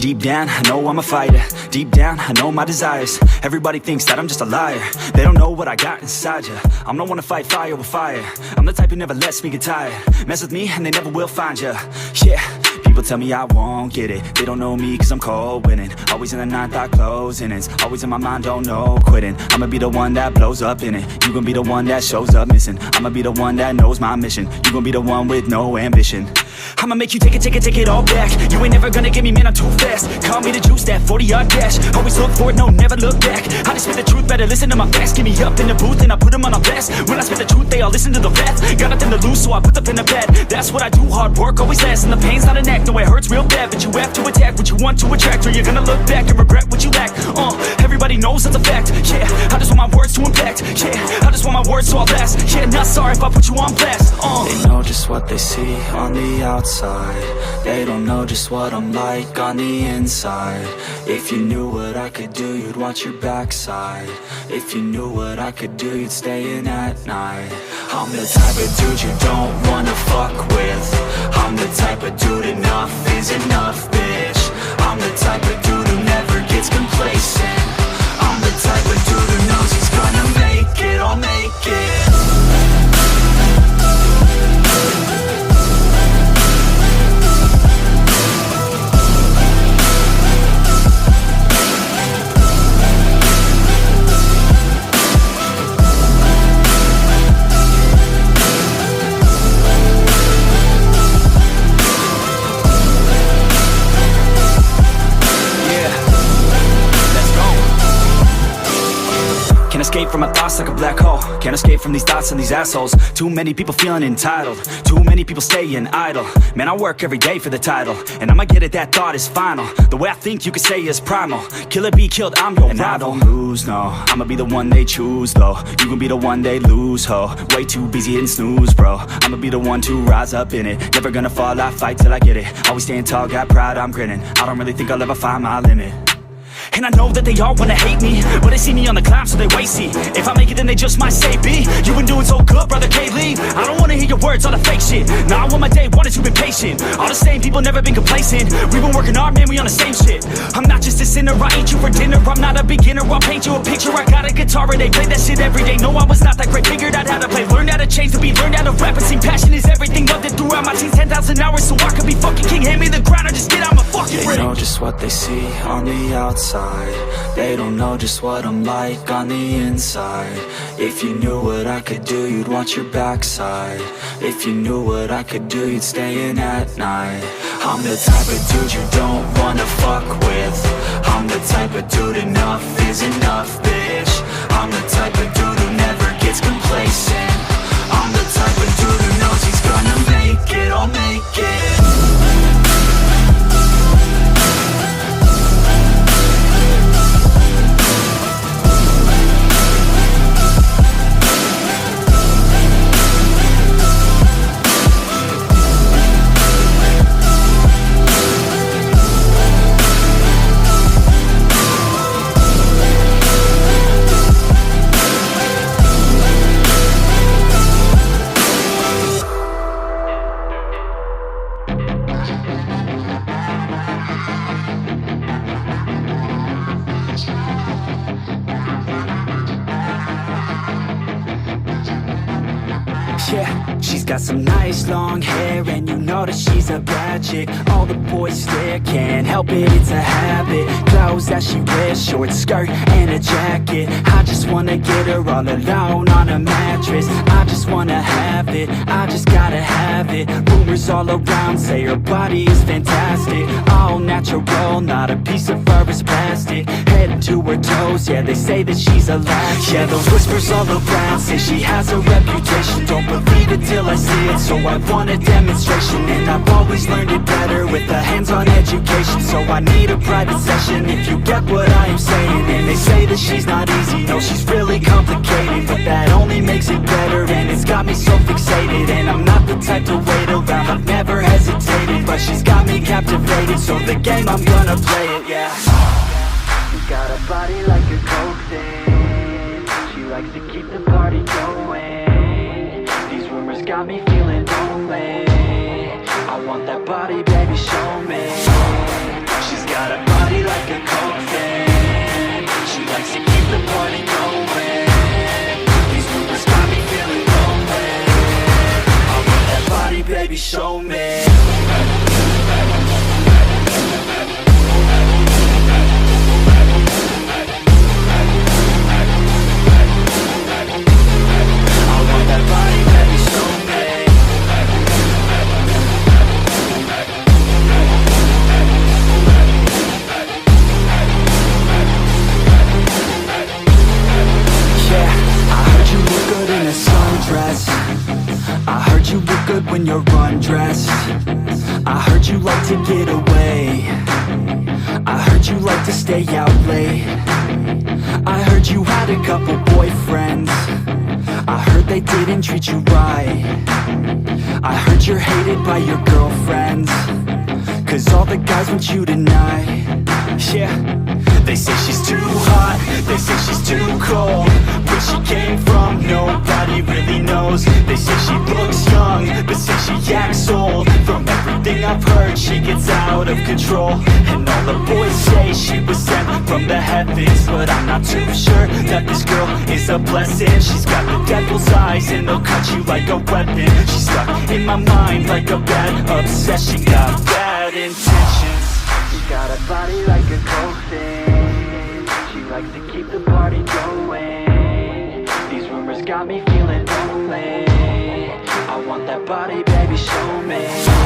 Deep down, I know I'm a fighter. Deep down, I know my desires. Everybody thinks that I'm just a liar. They don't know what I got inside ya. I'm the one to fight fire with fire. I'm the type who never lets me get tired. Mess with me and they never will find ya. Yeah. People tell me I won't get it. They don't know me cause I'm cold winning. Always in the ninth, I closing. It's always in my mind, don't know quitting. I'ma be the one that blows up in it. You gon' be the one that shows up missing. I'ma be the one that knows my mission. You gon' be the one with no ambition. I'ma make you take it all back. You ain't never gonna get me, man, I'm too fast. Call me the juice, that 40-yard dash. Always look forward, no, never look back. I just spit the truth, better listen to my facts. Get me up in the booth and I put them on a blast. When I spit the truth, they all listen to the facts. Got nothing to lose, so I put them in the bed. That's what I do, hard work always lasts. And the pain's not an act, no, it hurts real bad. But you have to attack what you want to attract, or you're gonna look back and regret what you lack. Everybody knows that's a fact. Yeah, I just want my words to impact. Yeah, I just want my words to all last. Yeah, not sorry if I put you on blast. They know just what they see on the outside. They don't know just what I'm like on the inside. If you knew what I could do, you'd watch your backside. If you knew what I could do, you'd stay in at night. I'm the type of dude you don't wanna fuck with. I'm the type of dude enough is enough, bitch. I'm the type of dude who never gets complacent. I'm the type of dude who knows he's gonna make it, I'll make it. Escape from my thoughts like a black hole. Can't escape from these thoughts and these assholes. Too many people feeling entitled. Too many people staying idle. Man, I work every day for the title, and I'ma get it, that thought is final. The way I think you could say is primal. Kill it, be killed, I'm your rival. I don't lose, no. I'ma be the one they choose, though. You gon' be the one they lose, ho. Way too busy hitting snooze, bro. I'ma be the one to rise up in it. Never gonna fall, I fight till I get it. Always staying tall, got pride, I'm grinning. I don't really think I'll ever find my limit. And I know that they all wanna hate me, but they see me on the climb, so they wait, see. If I make it, then they just might say, B, you been doing so good, brother K-Lee. I don't wanna hear your words, all the fake shit. Nah, I want my day one is you've been patient. All the same people, never been complacent. We've been working hard, man, we on the same shit. I'm not just a sinner, I eat you for dinner. I'm not a beginner, I'll paint you a picture. I got a guitar and they play that shit every day. No, I was not that great, figured out how to play. Learned how to change the beat, learned how to rap and sing. Passion is everything, loved it throughout my teens. 10,000 hours, so I could be fucking king. Hand me the ground, or just get out my fucking ring. They know just what they see on the outside. They don't know just what I'm like on the inside. If you knew what I could do, you'd watch your backside. If you knew what I could do, you'd stay in at night. I'm the type of dude you don't wanna fuck with. I'm the type of dude enough is enough, bitch. I'm the type of dude who never gets complacent. I'm the type of dude who knows he's gonna make it, I'll make it. Yeah, she's got some nice long hair, and you know that she's a bad chick. All the boys stare, can't help it, it's a habit. Clothes that she wears, short skirt and a jacket. I just wanna get her all alone on a mattress. I just wanna have it, I just gotta have it. Rumors all around say her body is fantastic. All natural, not a piece of fur is plastic. Head to her toes, yeah, they say that she's a latch. Yeah, those whispers all around say she has a reputation. Don't believe it till I see it, so I want a demonstration. And I've always learned it better with a hands-on education. So I need a private session if you get what I am saying. And they say that she's not easy, no, she's really complicated, but that only makes it better, and it's got me so fixated. And I'm not the type to wait around, I've never hesitated, but she's got me captivated, so the game, I'm gonna play it, yeah. She's got a body like a coke thing. She likes to keep the party going. These rumors got me feeling lonely. I want that body, baby, show me. She's got a me. I heard you look good when you're undressed. I heard you like to get away. I heard you like to stay out late. I heard you had a couple boyfriends. I heard they didn't treat you right. I heard you're hated by your girlfriends, 'cause all the guys want you tonight. Yeah, they say she's too hot, they say she's too cold. Where she came from, nobody really knows. They say she looks young, but say she acts old. From everything I've heard, she gets out of control. And all the boys say she was sent from the heavens, but I'm not too sure that this girl is a blessing. She's got the devil's eyes and they'll cut you like a weapon. She's stuck in my mind like a bad obsession. Got bad intentions. She got a body like a coffin. She likes to keep the party going. These rumors got me feeling lonely. I want that body, baby, show me.